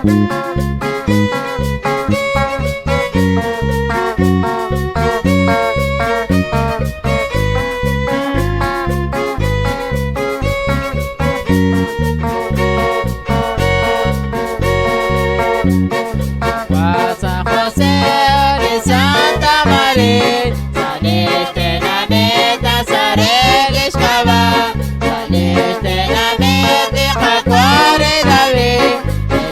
San José de Santa María, saliste na meta sareles cava, saliste na meta jacuare David,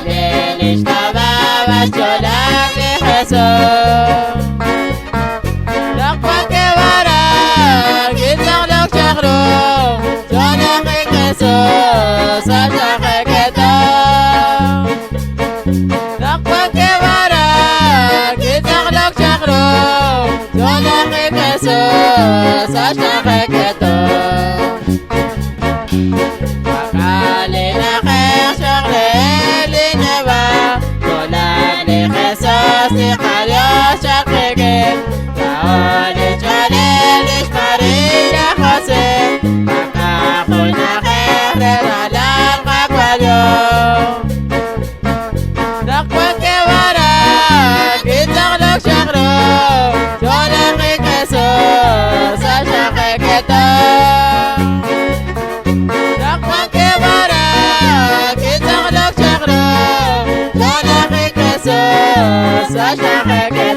ele estava bastolar de Jesús. La que vara, que dans le chagrin, j'en ai que ça, ça j'aurais que la que vara, que dans le chagrin, j'en ai que ça j'aurais que Magalena recherche les neva, Dolan les ressources, les radios chaque guerre. Paoli Jalelish Maria José, Macajuna Herrera la Maguayo. La que vara, que dans le chagrin, j'en ai que ça j'aurais que La que vara, que dans le chagrin, j'en ai que ça j'aurais que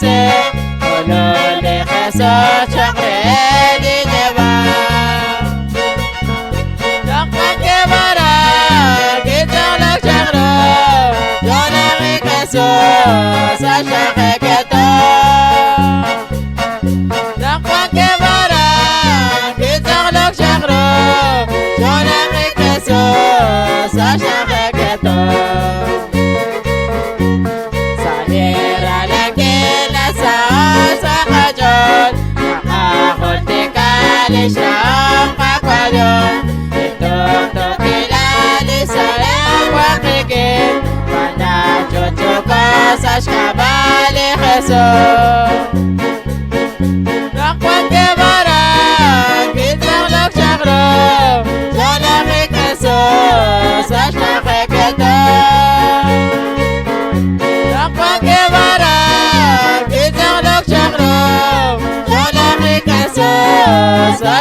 Olol de Jesús chakre di neva. Dakwa ke bara, kita la chakra, jona ri Jesús sa chakre keto. Dakwa ke bara, kita la chakra, jona ri Jesús sa chakre keto. Lisang kakwayon, itong tukilali sa iyong pigil, panachucho ko sa skabali Jesus. Nakwang kebara, kitang laksyakro, solaki Jesus, sa snakikito. Nakwang kebara, kitang laksyakro, solaki Jesus, sa